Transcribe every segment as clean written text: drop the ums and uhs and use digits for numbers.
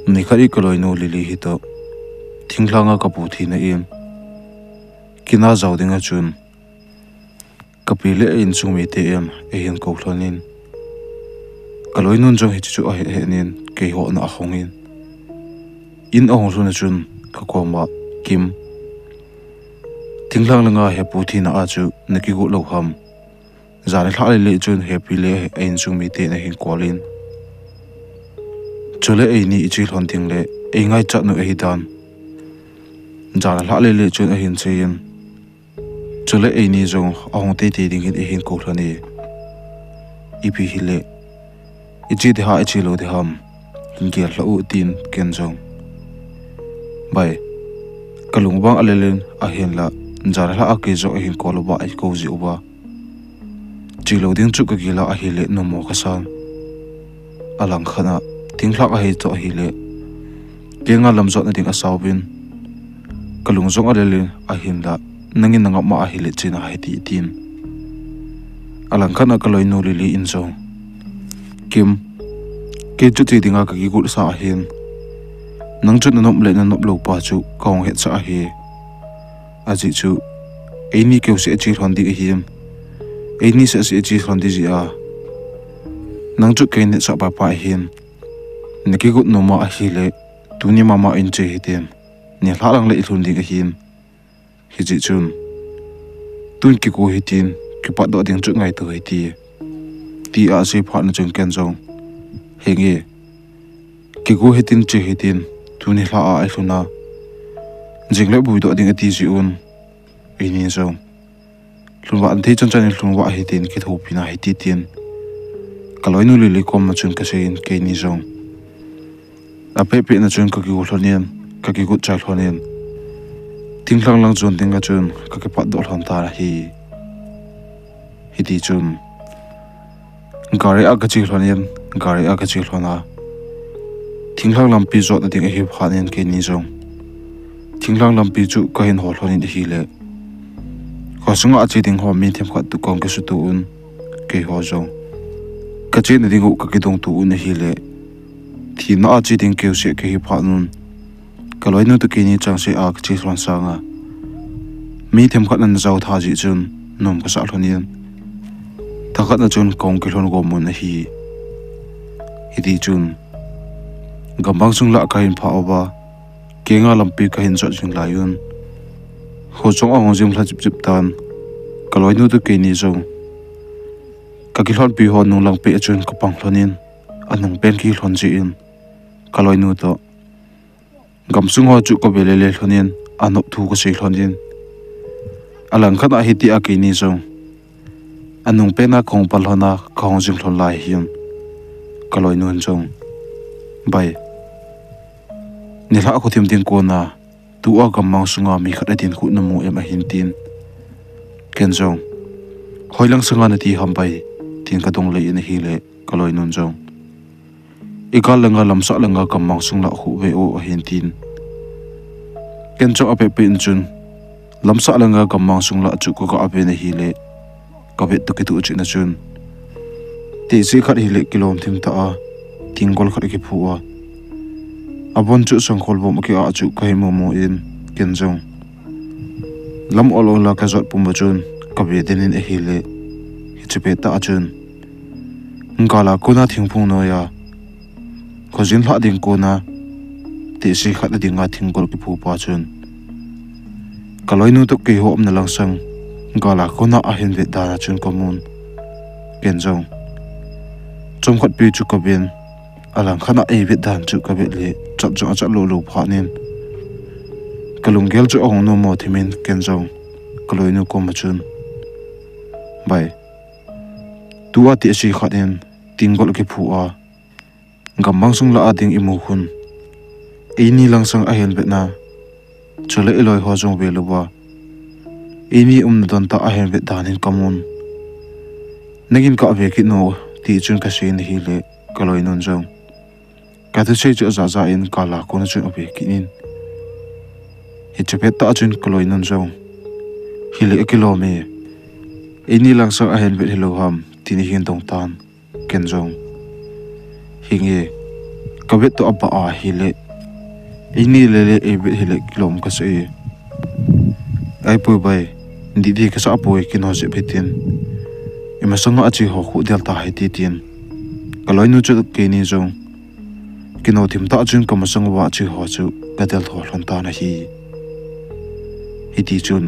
ni khari kaloi no lili hi to thinglanga kapu thi na in kina zawdinga chun kapile in chumi te em e hin ko thlonin kaloi nun jong hi chu a he nin ke ho na hongin in ong luna chun ka koma kim thinglang langa he pu thi na a chu naki gu lo ham zani thlale le chun happy le ein chumi te na hin kolin chole ei ni ichi hlon ting le ei ngai chat nu ei dan jana thlale le chun a hin chein chole ei ni jong ahong te te ding hin e hin ko thlani ipi hile ichi de ha ichi lo de ham ngel hlo tin ken jong bai kalung bang alelen a hen la jara la ake zo hin koloba ai ko ji uba chilo ding chu ka gila a hile no mo khasan alang khana tinglak a hi to hile kenga lamzot na ding asawin kalung zong alelen a hin la nangin nanga ma a hile china hai ti tin alang khana kaloi no li in zo kim ke chu ti dinga ka gi gu sa hin nang chu nanom le nanop lo pa chu kong het sa hi aji chu eini ke se chi thon di hi eini se chi thon di ji a nang chu ke ne sa pa pa hin ne ki gut no ma a hi le tu ni mama in che hi tem ne hlarang le thun di ga hin hi ji chun tun ki ko hi tin ki pa do ding chu ngai to hi ti a se pha na chung ken jong henge ki go hi tin che hi tin tuni hla a ai thuna jingle bui do ding ati ji un ini zo lunwa an thei chan chan lunwa hi tin ki tho pina hi ti tin kaloi nu li kom ma chun ka sein ke ni zo a pe pe na chun ka ki ulonian ka ki gut chai hlonian tinglang lang chun tinga chun ka ke pat do hlon tar hi ti chun gari a ka chi hlonian gari a ka chi hlona thinglang lampi zot na ding hi phanen ke ni jong thinglang lampi chu ka hin hol honin hi le khosunga achi ding ho mi them khat tu kong ke su tu un ke ho jong ka che na ding ka ki dong tu un hi le thi na achi ding ke se ke hi phanun ka loi nu tu ke ni chang se a ka chi hlon sanga mi them khat nan zaw tha ji chun nom ka sa hlonian takhat na chun kong ke hlon go mun hi di chun gambang sung la ka hin pha oba kenga lampi ka hin zot jing layun ho chong ong jing hla chip chip tan kaloi nu tu ke ni zong ka ki hlon pi ho nu lang pe chun ka pang hlonin anung pen ki hlon ji in kaloi nu to gam sung ho chu ko bele le hlonin anop thu ka sei hlonin alang khan a hiti a ke ni zong anung pe na khong pal hona khong jing hlon lai hin kaloi nu jong bai ni la ko thim tin ko na tu a gam mang sunga mi khat tin khu na mu em a hin tin ken jong hoilang sanga na ti ham bai tin ka dong le in hi le kaloi nun jong ikal langa lamsa langa gam mang sung la khu ve o a hin tin ken jong ape pe in chun lamsa langa gam mang sung la chu ko ka ape na hi le ka ve tu ki tu chi na chun ti si khat hi le kilom thim ta a tingol khat ki phu a abon chu song khol bom ki a chu kai mo mo in ken jong lam olo la ka zot pum chun ka be den in hi le hi chu pe ta chun ngala ko na thing phung no ya ko jin hla ding ko na ti si khat ding a thingol ki phu pa chun kaloi nu to ki ho am na lang sang ngala ko na a hin ve da chun ko mun ken jong chom khat pi chu ka ben alang khana ei ve dan chu ka be le chap jo cha lo lo phanin kalung gel chu ong no mo thimin ken jong kaloi nu ko ma chun bai tu a ti si khatin tingol ki phu a gam mang sung la ading imu hun ei ni lang sang a hen be na chole eloi ho jong ve lo ba ei ni don ta a hen ve danin kamun nagin ka ve ki no ti chun ka sein hi le kaloi nun jong ka thu sei chu za za in kala ko na chun obe kinin hi chepet ta chun kaloi nun jong hi le kilome ini lang sa a hen bet hello ham tini hin tong tan ken jong hinge kawet to aba a hile ini lele ebe hile kilom ka se ai pu bai di di ka sa poi kino se betin imasanga achi ho khu del ta hai ti tin kaloi nu chu ke ni jong kino thim ta chun kamasanga wa chi ho chu ka del tho hlon ta na hi ti chun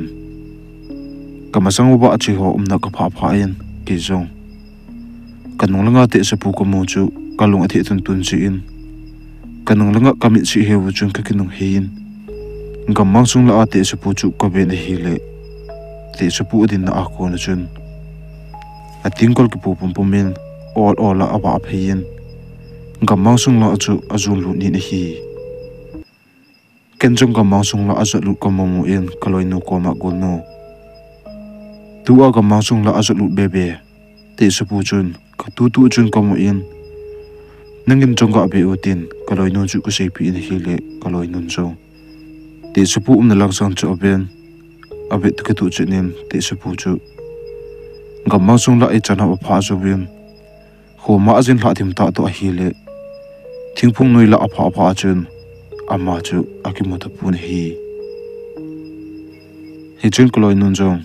kamasanga wa chi ho umna ka pha pha yen ke jong kanung langa te se pu ko mu chu kalung athi tun tun chi in kanung langa kamit si hewu chun ka kinung hein gamang sung la ate se pu chu ko be ne hi le te se pu din na ako na chun atingkol ki pu pum pumin all la aba aphein gamang sung la chu azul lu ni ne hi kenjong gamang sung la azat lu ko mu in kaloi nu ko ma gol no tu a gamang sung la azat lu bebe te se pu chun ka tu chun ko mu in nangin chonga be utin kaloi nu chu ko sei pi ni hile kaloi nun so te supu na lang sang chu ben abe te tu chunin te supu chu gamang sung la e chana ba pha so bin ho ma azin la thim ta to hile thingphung noi la apha apha chun ama chu akimota pun hi chun kaloi nun jong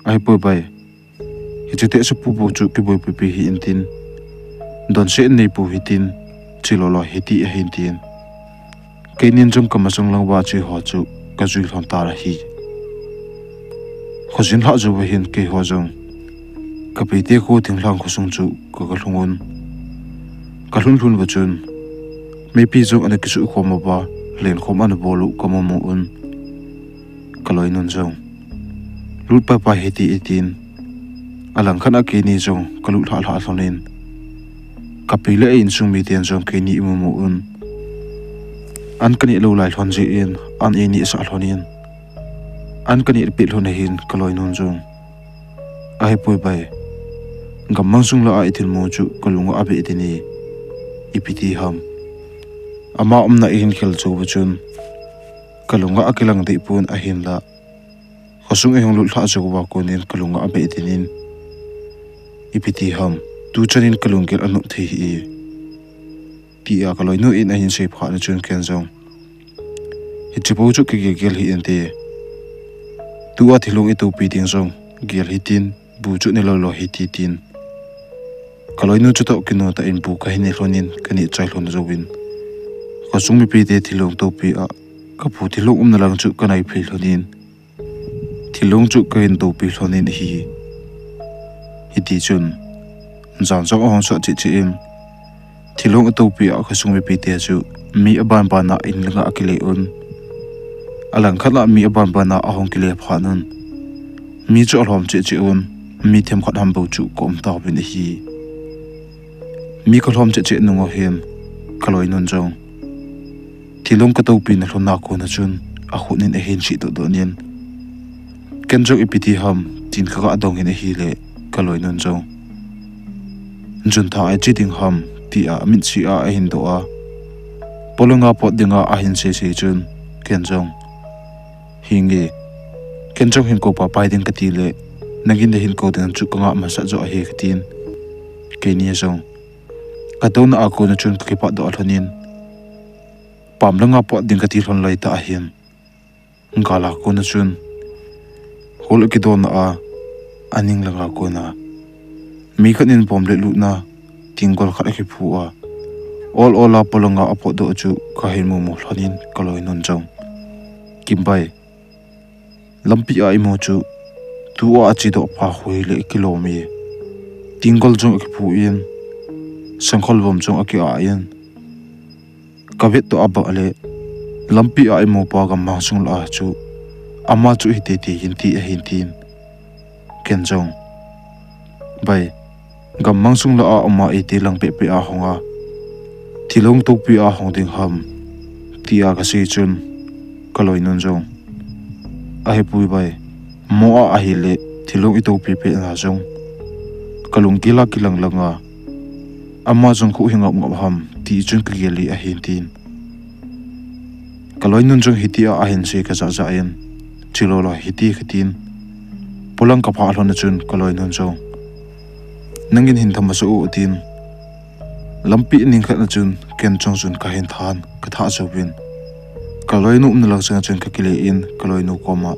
ai po bai hi te supu bu chu ki boi pi hi intin don se nei pu hitin chilolo heti a hintin kenin jom kamasang lang wa chi ho chu ka zui hlon ta ra hi khojin ha zu hin ke ho jong ka pe te ko ting lang khu sung chu ka ka hlungun ka hlun ba chun me pi jong ana ki su kho ma ba len khom an bolu ka mo mu un kaloi nun jong lut pa heti itin alang khana ke ni jong kalu thal ha thlonin kapile in sung mi tian jong ke ni mu un an kani lo lai thon ji in an e ni sa thlonin an kani pi hlon hin kaloi nun jong ai poi bai gamang sung la ai thil mo chu kalunga abe itini ipiti ham ama umna in khel chu chun kalunga akilang dei pun a hin la khosung e hong lu thla chu wa ko nin kalunga abe itinin ipiti ham tu chanin kalungel anu the hi ti a kaloi nu in a hin sei pha na chun ken jong hi chipo chu ki gel hi ente tu a thilung itu pi ting jong gel hi tin bu chu ne lo hi ti tin kaloi nu chu to kino ta in bu ka hi ne hlonin kani chai hlon zowin ko sung mi pi te thilung to pi a ka pu thilung na lang chu kanai phil hlonin thilung chu ka in to pi hlonin hi ti chun zan zong hong so chi chi im thilong to pi a khasung mi pi te chu mi aban ba na in langa akile un alang khala mi aban ba na ahong kile pha nun mi chu alhom chi chi un mi them khat ham bo chu kom ta bin hi mi ko hlom chi chi nu ngo hem kaloi nun jong thilong ka to pi na hlona ko na chun a khunin a hin chi to do nin ken jo ipiti ham tin kha adong hin hi le kaloi nun jong jun tha ai chi ding ham ti a min chi a hin do a polunga pot dinga a hin se chun ken jong hingi ken jong hin ko pa pai ding ka ti le nagin de hin ko den chu ka ma sa jo a he khatin ke ni jong ka don a ko na chun ki pa do alhanin pam langa pot ding ka ti hlon lai ta hin ngala ko na chun hol ki don a aning langa ko na mi khanin pom le lu na tingol khat ki phu a all la polonga apo do chu ka hin mu hlonin kaloi nun jong kimbai lampi a imo chu tu a chi do pa khoi le kilomi tingol jong ki phu in sangkhol bom jong aki a in kavet to aba le lampi a imo pa ga ma sung la chu ama chu hi te te hin ti a hin tin ken jong bai gamang sung la a ama e te lang pe pe a honga thilong to pi a hong ding ham ti a ka se chun kaloi nun jong a he pui bai mo a hi le thilong i to pi pe na jong kalung kila kilang langa ama jong khu hinga ngam ham ti chun ka geli a hin tin kaloi nun jong hitia a hin se ka za za yen chilolo hiti khatin pulang ka pha hlon chun kaloi nun jong nangin hin thama so utin lampi ning khat na chun ken chong chun ka hin than ka tha chawin kaloi nu na lang chang chun ka kile in kaloi nu koma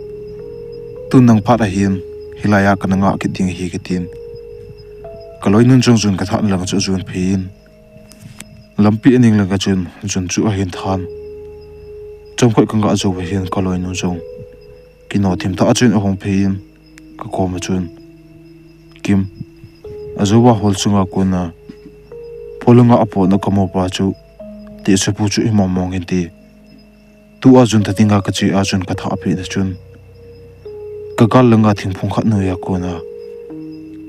tun nang phat a hin hilaya ka nga ki ting hi ki tin kaloi nun chong chun ka tha lang chu chun phin lampi ning lang ka chun chu a hin than chong khoi kanga zo wa hin kaloi nu chong kino thim ta chun a hong phin ka koma chun kim azuwa hol chunga kuna polunga apo na kamo pa chu ti se pu chu imam mong ti tu ajun ta tinga ka chi ajun ka tha phi na chun ka kal langa thing phung khat no ya kuna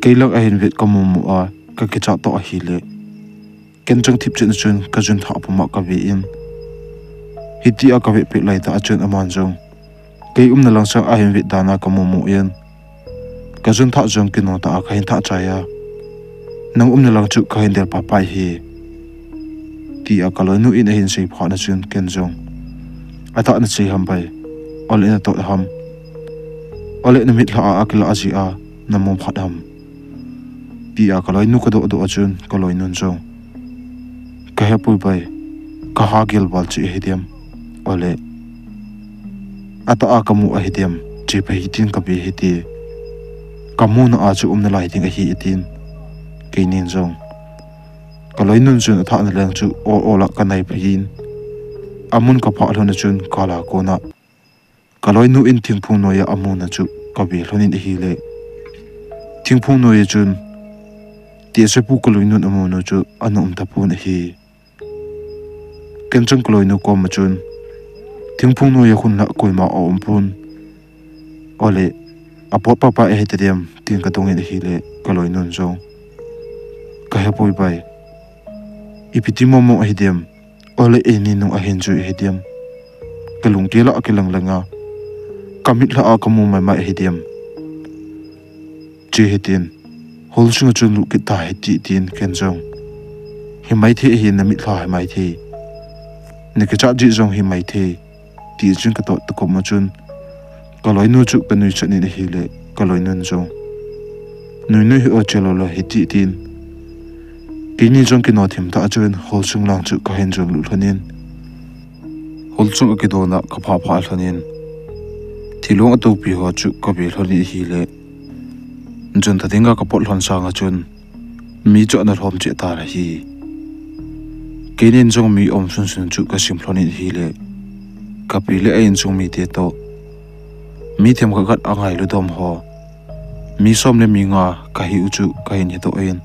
keilang a hin vet kamo mu a ka ki cha to a hi le ken chang thip chen chun ka jun tha pu ma ka ve in hiti a ka ve pe lai ta chun aman jong kei na lang sang a hin vet dana kamo mu yen ka jun tha jong ki no ta ka hin tha cha ya nang na lang chu ka hin del pa pai hi ti a kaloi nu in a hin sei phana chun ken jong ata na sei ham bai ol in to ham ole na mit la akla aji a namom phat ham ti a kaloi nu ka do chun kaloi nun jong ka he pui bai ka ha gel bal chi hediam ole ata a kamu a hediam chi pa hitin ka be heti kamu na a chu na lai ting a hi itin keinin jong kaloi nun chun tha na lang chu ola ka nai phin amun ka pha hlona chun kala kona kaloi nu in thingphung noya amuna chu ka be hlonin hi le thingphung noya chun ti se pu kaloi nun amuno chu anum ta pu na hi kenchang kaloi nu ko ma chun thingphung noya khun na koima om phun ole apo papa e hetediam tin ka tongin hi le kaloi nun jong ka he poi bai ipiti momo ahidem ole eni no ahin ju ahidem kalung kela akilang langa kamit la akamu mai mai ahidem che hetin hol sunga chun lu kita heti tin kenjong himai the hi na mit la himai the ne ka cha ji jong himai the ti chun ka to ko ma chun kaloi nu chu kanui chani ne hi le kaloi nun jong nui hi o chelo lo heti tin kini jong ki no thim ta chun hol chung lang chu ka hen jong lu thanin hol chung ki do na ka pha pha thanin thilong atu pi ho chu ka be thoni hi le jun ta dinga ka pot lon sang a chun mi chu na rom che ta ra hi kinin jong mi om sun sun chu ka sim thoni hi le ka pi le ein chung mi te to mi them ka gat angai lu dom ho mi som le mi nga ka hi u chu ka hin hi to ein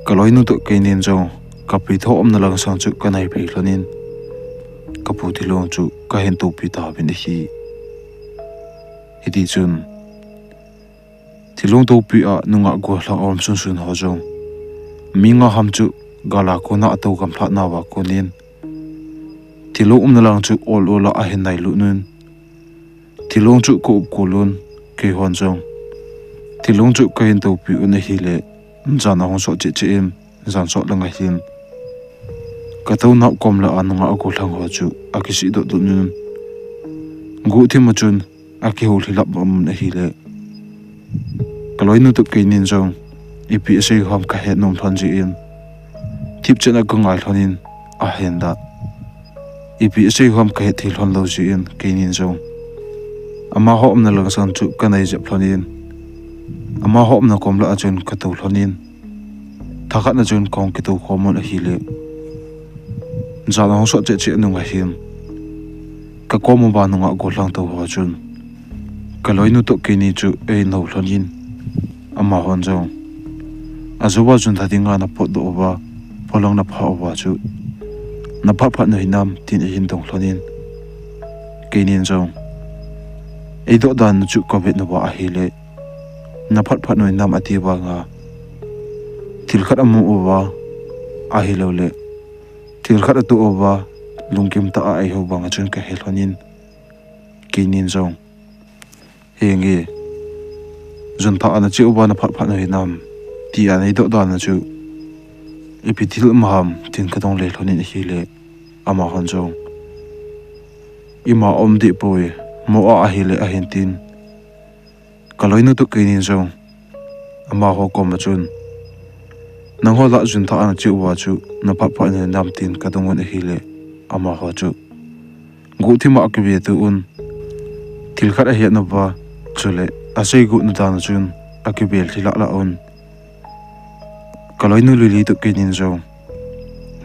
kaloi nu to keinin jong kapi tho om na lang sang chu kanai pe hlonin kapu thilong chu ka hen to pi ta bin hi hiti chun thilong to pi a nunga go hlang om sun sun ho jong minga ham chu gala ko na to kam thla na wa ko nin thilong om na lang chu ol ola a hen nai lu nun thilong chu ko lun ke hon jong thilong chu ka hen to pi u na hi le jana hong so che em jan so langa hin ka to na kom la anunga ko thlang ho chu akisi do du nun gu thi ma chun aki hol hilap am na hi le kaloi nu to keinin jong ipi se hom ka he nom thon ji in thip chena ko ngai thonin a hen da ipi se hom ka he thil hon lo ji in keinin jong ama ho am na lang san chu kanai je plonin ama hop na kom la achun ka to hlonin thakhat na chun kong ki to khomon a hi le jala hong so che che nu nga hin ka komo ba nu nga go lang to ho chun kaloi nu to ke ni chu e no hlonin ama hon jong azuwa chun tha dinga na pot do ba polong na pha wa chu na pha pha nei nam tin hin dong hlonin ke nin jong e do dan chu ko vet no ba a hi le na phat phat noi nam ati ba nga thil khat amu owa a hi lo le thil khat atu owa lungkim ta ai ho bang chun ka helhonin kinin jong hengi jun pha ana chi owa na phat phat noi nam ti anei do da na chu epithil maham tin ka dong le hlonin hi le ama hon jong ima om di poi mo a hi le a hin tin kaloi nu to keinin jong ama ho ko ma chun nang ho la jun tha an chu wa chu na pa pa ne nam tin ka dong on hi le ama ho chu gu thima ka be tu un thil khat a he na ba chule asei gu nu dan chun akibel thila la on kaloi nu li tu ke nin zo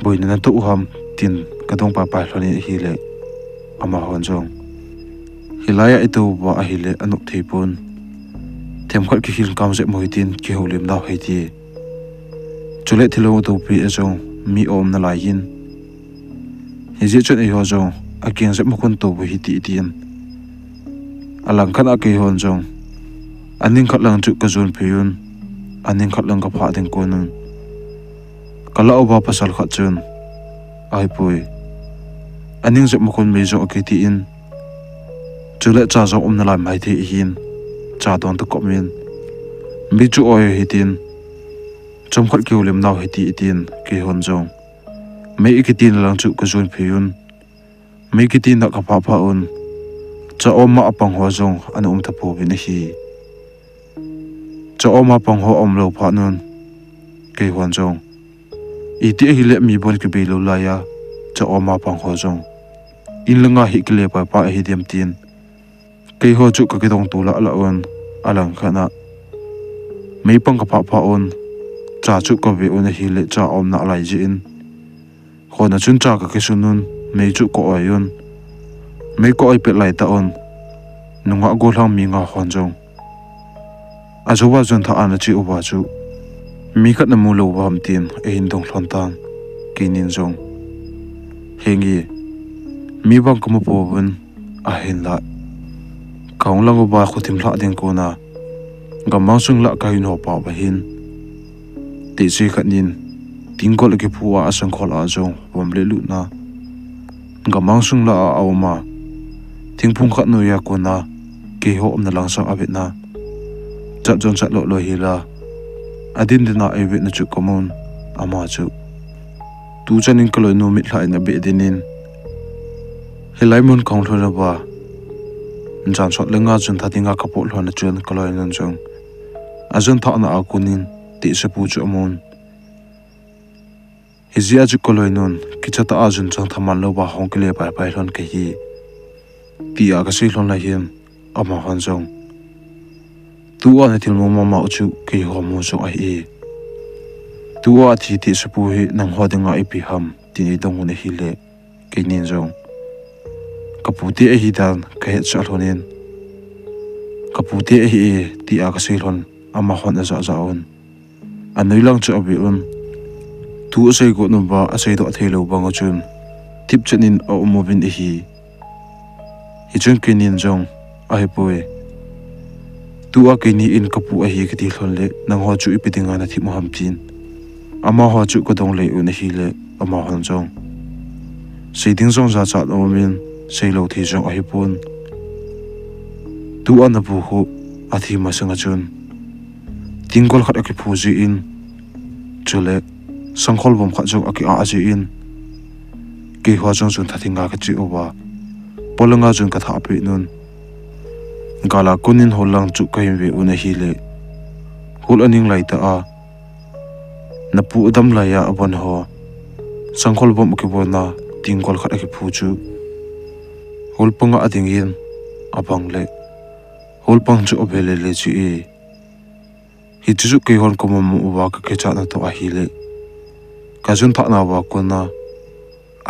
boi na tu ham tin ka dong pa pa hloni hi le ama hon jong hilaya itu ba a hi le anuk theipun them khat ki hil kam je moi tin ki holim da hei ti chule thilo to pi a jong mi om na lai yin hi je chon e ho jong a keng je mokon to bu hi ti tin alang khan a ke hon jong aning khat lang chu ka zon phiyun aning khat lang ka pha ding ko nun kala oba pasal khat chun ai pui aning je mokon me jo ke ti in chule cha zo na lai mai the hin cha don to komin mi chu oi hi tin chom khat ki ulim naw hi ti tin ke hon jong me ikitin lang chu ka zon phiyun me ikitin na ka pha pha un cha oma apang ho jong an ta pu bi na hi cha oma pang ho om lo pha nun ke hon jong iti hi le mi bon ke be lo la ya cha oma pang ho jong in langa hi kle pa pa hi dem tin ke ho chu ka ke dong tu la la on alang khana me pang ka pha pha on cha chu ka be on hi le cha om na lai ji in khona chun cha ka ke sunun me chu ko ayun me ko ai pe lai ta on nunga go hlang mi nga hon jong ajowa jon tha ana chi uwa chu mi khat na mu lo wam tin e hin dong hlon tang kinin jong hengi mi bang ko mo po bun a hin la kaung lang ba khutim hla ding ko na gamang sung la kai no pa ba hin ti chi khat nin tingol ke phuwa asang khol a jong bom le lu na gamang sung la a awma thingphung khat no ya ko na ke ho om na lang sang abit na chat jon chat lo hi la adin dina ai ve na chu common ama chu tu chanin kaloi no mit hlai na be dinin helai mon kaung thona ba jan shot lenga chun thatinga kapo hlona chun kaloi nan jong azon tha na akunin ti se pu chu amon hizia chu kaloi non kichata azun chang thaman lo ba hong kle pai pai hlon ke hi ti a ka sei hlon la hian ama han jong tu an thil mo mama chu ke ho mo so ai e tu a thi ti se pu hi nang ho dinga i pi ham ti ni dong ne hi le ke nin jong kaputi e hi dan ka he cha hlonin kaputi e hi ti a ka sei hlon ama hon a za za on anoi lang chu abi un tu sei go no ba a sei do thelo bang chun tip chanin o movin e hi chun ke nin jong ai poi tu a ke ni in kapu a hi ke ti hlon le nang ho chu ipidinga na thi mo ham tin ama ho chu ko dong le un hi le ama hon jong sei ding jong za cha no min sei lo thi jong ai pon tu an bu hu a thi ma sanga chun tingol khat a ke phu ji in chule sangkhol bom khat jong a ki a ji in ke ho jong chun thathinga ka chi owa polanga jun ka tha pe nun gala kunin holang chu kai ve una hi le hul aning lai ta a napu dam la ya abon ho sangkhol bom ke bona tingkol khat ke phu chu hul panga ading yin abang le hul pang chu obele le chi e hi chu ke hon ko mo wa ka ke cha na to a hi le ka jun tha na wa ko na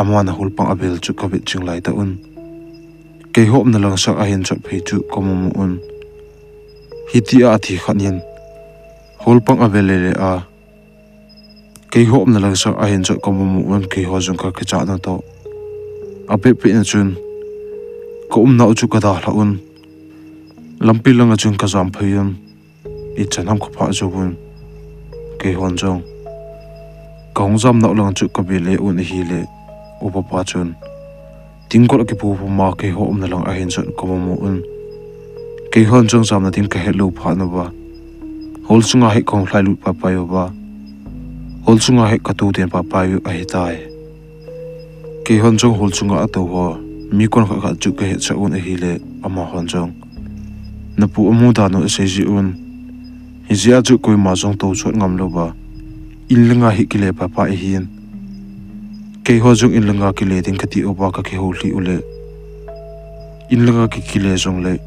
amana hul pang abel chu ka be ching lai ta un ke hop na lang sak a hin chot phei chu ko mo un hiti a thi khanin hol pang avele le a ke hop na lang sak a hin chot ko mo un ke ho jung ka ke cha na to a pe pe na chun ko na chu ka da hla un lampi lang a chun ka jam phayun I chanam ko pha jo bun ke hon jong kong jam na lang chu ka be le un hi le upa pa chun tingkol ki pu ma ke ho om na lang a hin chon ko mo un ke hon jong sam na ting ka hello pha na ba hol chunga he kong hlai lu pa pa yo ba hol chunga he ka tu den pa pa yu a hi tai ke hon jong hol chunga a to ho mi kon kha chu ke he cha un a hi le ama hon jong na pu amu da no se ji un hi zia chu koi ma jong to chot ngam lo ba in lenga hi kile papa e hin ke ho jong in lenga kile ding kati oba ka ke holi ule in lenga ki kile jong le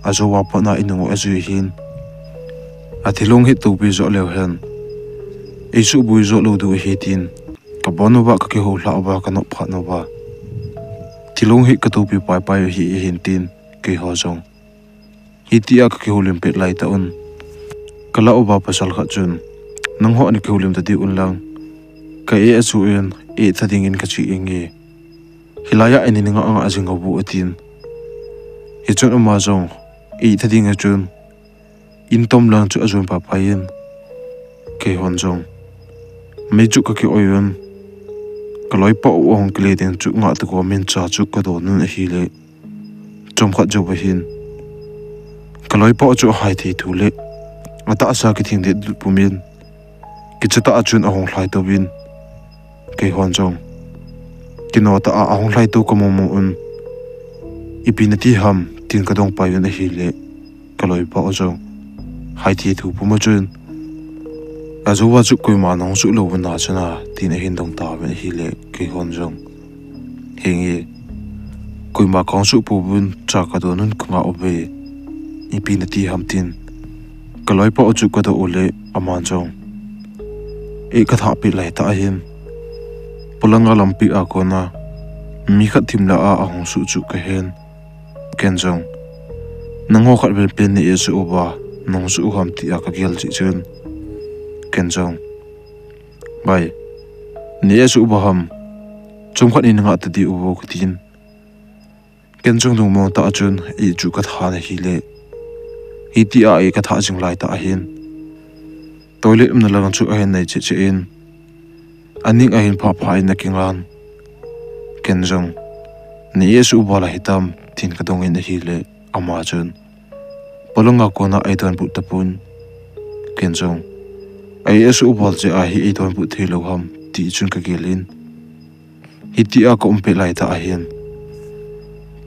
azo wa pa na inungo azu hin athilong hi tu bi zo le hen e su bu zo lo du hi tin ka bono ba ka ke ho la ba ka no pha no ba thilong hi ka tu bi pai pai hi hin tin ke ho jong hi tia ka ke holim pet lai ta un kala oba pasal kha chun nang ho ani ke holim ta di un lang ka e asu en e thading in ka chi inge hilaya ani ninga anga ajinga bu atin hi chun ama jong e thading a chun in tom lang chu azun pa phain ke hon jong me chu ka ke oyon kaloi pa o hong kle den chu nga ta ko men cha chu ka do nun hi le chom kha jo ba hin kaloi pa chu hai thi thu le ata asa ki thing de pumin ki chata achun a hong hlai to bin ke hon jong kino ta a hong hlai to ko mo mo un ipinati ham tin ka dong pa yun a hi le kaloi pa o jong hai thi thu pu ma chun azuwa chu koi ma nong su lo na chana tin a hin dong ta ben hi le ke hon jong hengi koi ma kong su pu bun cha ka do nun kanga obe ipinati ham tin kaloi pa o chu ka do ole aman jong e ka tha pi lai ta hin pulanga lampi a kona mi khat thimla a hong su chu ka hen ken jong nango khat bel pen ni e su oba nong su ham ti a ka gel chi chun ken jong bai ni e su oba ham chom khat ni nga ta di ubo kutin ken jong dong mo ta chun e chu ka tha na hi le hi ti a e ka tha jing lai ta hin toilet na lang chu a hen nei che che in aning a hin pha pha in na kingan ken jong ni e su oba la hitam tin ka dong in hi le ama chun polonga kona ai don bu tapun ken jong ai esu bol je a hi don bu thelo ham ti chun ka gelin hi ti a ko umpe lai ta a hin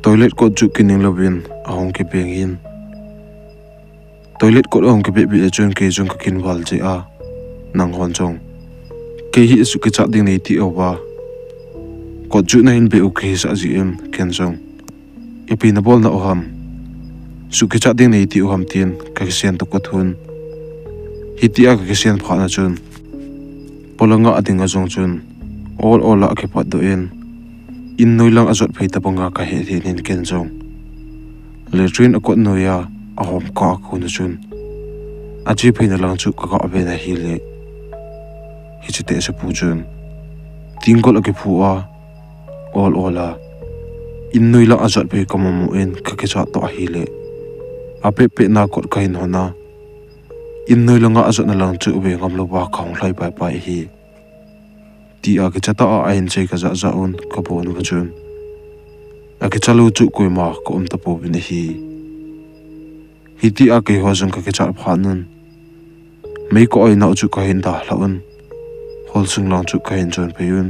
toilet ko chu kining lovin a hong ke pengin toilet ko hong ke be bi chun ke jong ka kin wal je a nang hon jong ke hi su ke cha ding nei ti owa ko chu na hin be o ke sa ji em ken jong ipi na bol na oham su ke cha ding nei ti oham tin ka sian to ko thun hitia ka sian pha na chun polanga adinga jong chun all a ke pat do en in noilang azot phei ta panga ka he the nin ken jong le train akot noya a hom ka ko na chun aji phei na lang chu ka be na hi le hi chite se pu chun tingol a ke phu a all a in noilang azot phei ka mo en ka ke cha to a hi le ape pe na kot ka hin hona in noi langa azot na lang chu be ngam lo ba khong hlai pai pai hi ti a ke chata a ain che ka za un ka bon ba chun a ke chalu chu koi ma ko ta po bin hi ti a ke ho jong ka ke cha pha nun mei ko ai na chu ka hin da la un hol sung lang chu ka hin chon pe yun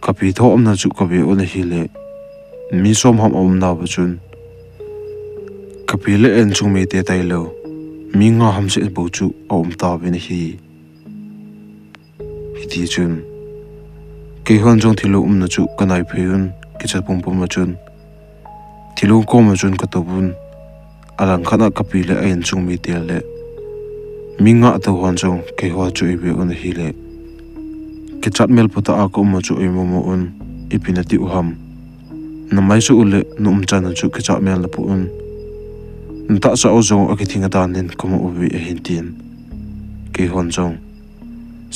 ka pi tho na chu ka be on hi le mi som ham na ba chun ka pi le en chung me te tai lo mi nga ham se bo chu ta ben hi ti chun ke hon jong thilu na chu kanai pheyun ki cha pum pum ma chun thilu ko ma chun ka to bun alang khana ka pi le ain chung mi tel le mi nga to hon jong ke ho chu i be on hi le ke chat mel puta a ko ma chu i mo mo un ipinati u ham na mai su ule num chan chu ke chat mel la pu un nta sa o zong a ki thinga dan nin ko mo ubi a hin tin ke hon jong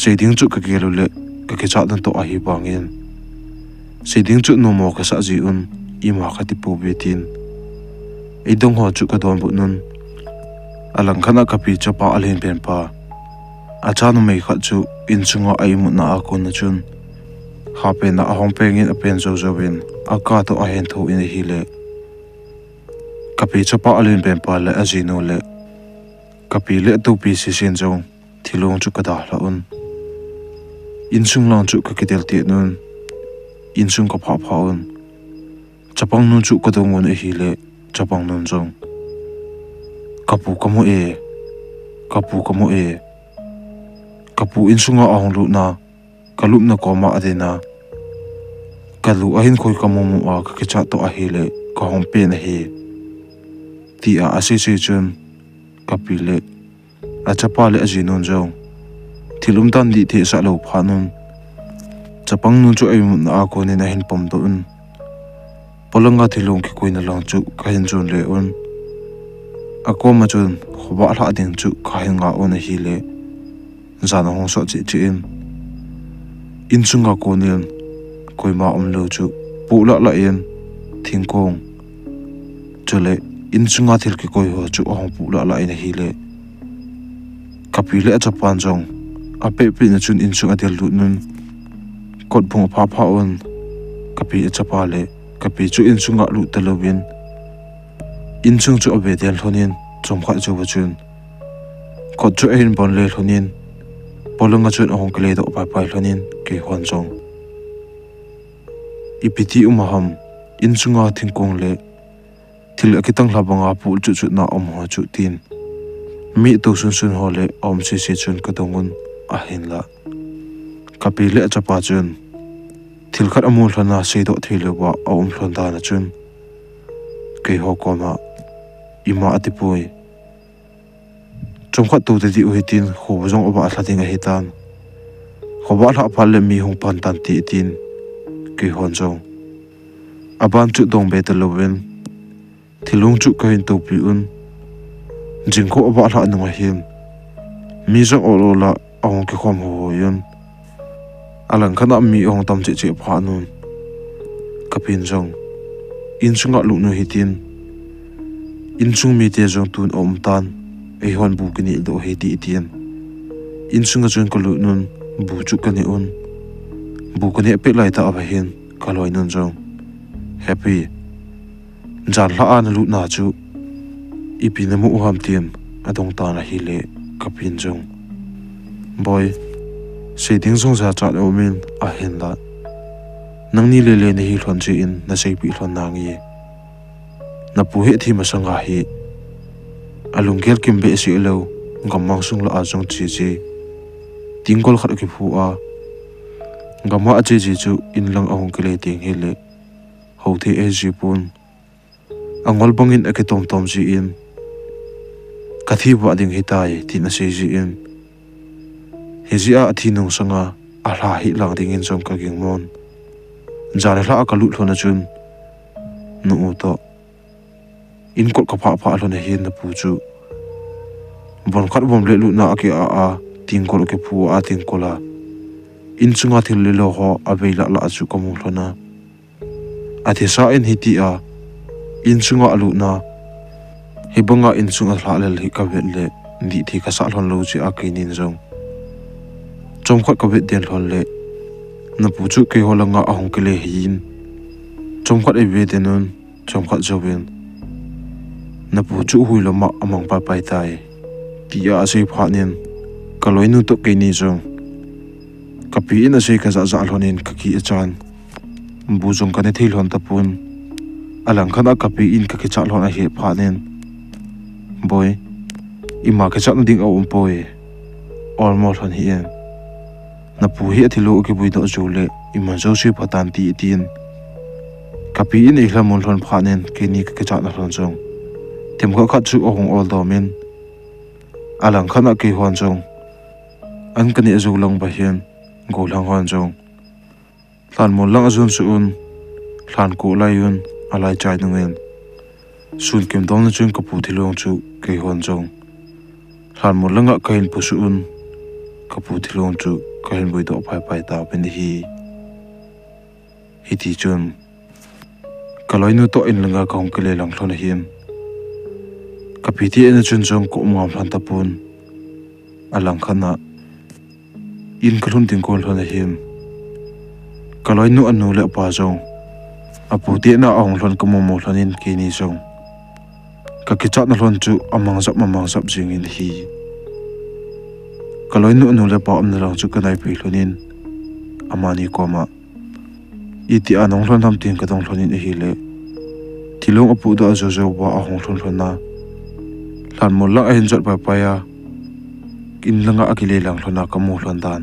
seding chu ka gelu le ka ke cha dan to a hi bangin seding chu no mo ka sa ji un i ma kha ti pu be tin e dong ho chu ka don bu nun alang khana ka pi cha pa alen pen pa a cha no mei kha chu in chunga ai mu na a ko na chun ha pe na a hong peng in a pen zo zo bin a ka to a hen tho in hi le ka pi cha pa alen pen pa le a ji no le ka pi le to pi si sin jong thilong chu ka da la un in chung lang chu ka kidel ti nun in chung ka pha pha un chapang nun chu ka dong un e hi le chapang nun jong kapu kamu e kapu insunga ahong lu na kalup na koma adena kalu ahin khoi kamumu a ka kicha to ahile ka hong pe na hi ti a asisi chun kapile achapa le ajinon jong thilum tan di the sa lo phanun chapang nun chu ai na ko ne na hin pom do un polanga thilung ki koina lang chu ka hin chun le un ako ma chun khoba hla ding chu ka hin nga on hi le zana hong so chi chi in chunga ko nen koi ma lo chu pu la la yen thingkong chule in chunga thil ki koi ho chu hong pu la la in hi le kapile achapan jong ape pe na chun in chunga del lu nun kot phung pha pha on kapi achapa le kapi chu in chunga lu talowin in chung chu abe del thonin chomkha chu chun kot chu ein bon le thonin polanga chun ahong kle do pa pa thonin ke hon jong ipiti umaham in chunga thingkong le thil akitang hlabanga pu chu chu na om ho chu tin mi to sun sun ho le om si si chun ka dongun a hin la kapi le chapa chun thil khat amul hlana sei do thilo wa om hlon da na chun ke ho koma ima atipoi chomkha tu de di uhitin kho jong oba thladinga hitan khoba hla phal le mi hung pan tan ti tin ke hon jong aban chu dong be te lowen thilung chu ka hin to pi un jingko oba hla nu hin mi jong olola ong ki khom ho yun alang khana mi ong tam che che pha nun kapin jong in chunga lu nu hitin in chung mi te jong tun om tan ei hon bu kini do he ti tian in chunga chun ko lu nun bu chu kani un bu kani pe lai ta aba hin kaloi nun jong happy jan la an lu na chu ipi na mu ham tiam adong ta na hi le kapin jong boy sei ding song sa cha lo min a hin la nang ni le le ni hi hlon chi in na sei pi hlon na ngi na pu he thi ma sanga hi alungel kim be si lo gamang sung la a jong chi chi tingkol khat ki phu a gama a chi chi chu in lang ahong ke le ting he le ho the e ji pun angol bangin a ke tom tom ji in kathi ba ding hi tai ti na sei ji in hezia athi nung sanga a hla hi lang ding in jong ka ging mon jar hla ka lu thlona chun nu to in kol ka pha pha hlona hin na pu chu bon khat bom le lu na ke a ting kol ke pu a ting kola in chunga thil le lo ho aveila la chu kamu hlona athi sa in hiti a in chunga alu na hibanga in chunga hla le hi ka vet le ndi thi ka sa hlon lo chi a ke nin jong chomkhat ka vet den hlon le na pu chu ke holanga ahong ke le hin chomkhat e ve denun chomkhat jowin na pu chu hui lo ma amang pa pai tai ti a sei phanin kaloi nu to ke ni jong kapi in a sei ka za za hlonin ka ki achan bu jong ka ne thil hon tapun alang khana kapi in ka ki cha hlon a he phanin boy ima ka cha ding au poi almost hon hi en na pu hi thilo ke bui do jule ima jo si phatan ti tin kapi in e hlamon hlon phanen ke ni ka cha na hlon jong tem kha khat chu ohong ol do men alang khana ke hon jong an kani azu lang ba hian go lang hon jong tlan mon lang azun su un tlan ko lai un alai chai nungen sun kem dong na chung kapu thilong chu ke hon jong tlan mon langa kain pu su un kapu thilong chu kain bui do pai pai ta pen hi ti chun kaloi nu to in langa kaung ke le lang thlona hiam kapiti en chun jong ko ngam hlan tapun alang khana in kalhun ting kol hlona hiam kaloi nu anu le pa jong apu te na ong hlon ka mo hlanin ke ni jong ka ki chat na hlon chu amang zap jing in hi kaloi nu anu le pa am na lang chu kanai pi hlonin amani koma iti anong hlon ham ting ka dong hlonin hi le tilong apu da zo zo wa ahong hlon hlona lan mo lang a hin jot pa pa ya in langa akile lang hlona kamu hlondan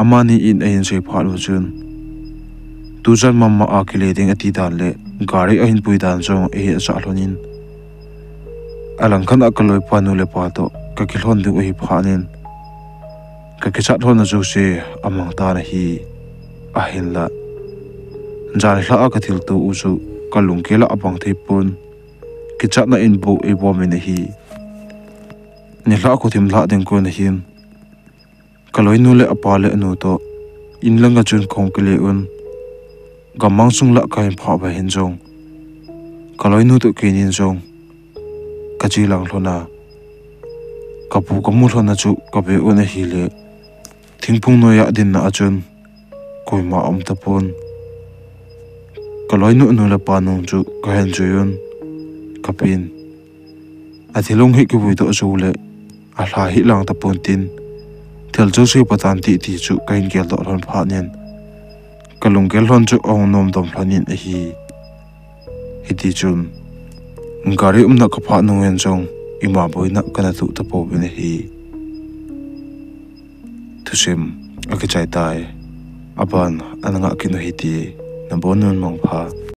amani in ain sei phalu chun tujan mamma akile ding ati dan le gari ahin puidan jong e cha hlonin alang khan akaloi panu le pa to ka kilhon du hi phanin ka ki chat hon ju se amang ta na hi ahin la jan hla ka thil tu u chu kalung kela abang thei pun ki chat na in bu e bo me na hi ni hla ko thim hla ding ko na hin kaloi nu le apa le nu to in langa chun khong kele un gamang sung la kai pha ba hin jong kaloi nu to kenin jong kachi lang hlona kapu kamu hlona chu kabe una hi le thingpung no ya din na achun koima om ta pon kaloi nu la pa nong chu ka hen juyun kapin athilong hi ki bui to chu le a hla hi lang ta pon tin thel chu si patan ti ti chu kain gel do ron pha nen kalung gel hon chu ong nom dom hlanin a hi ti chun gari na ka pha nu en jong ima boina kana tu ta po bene hi thusim akachai tai aban ananga kinu hi ti na bonun mong pha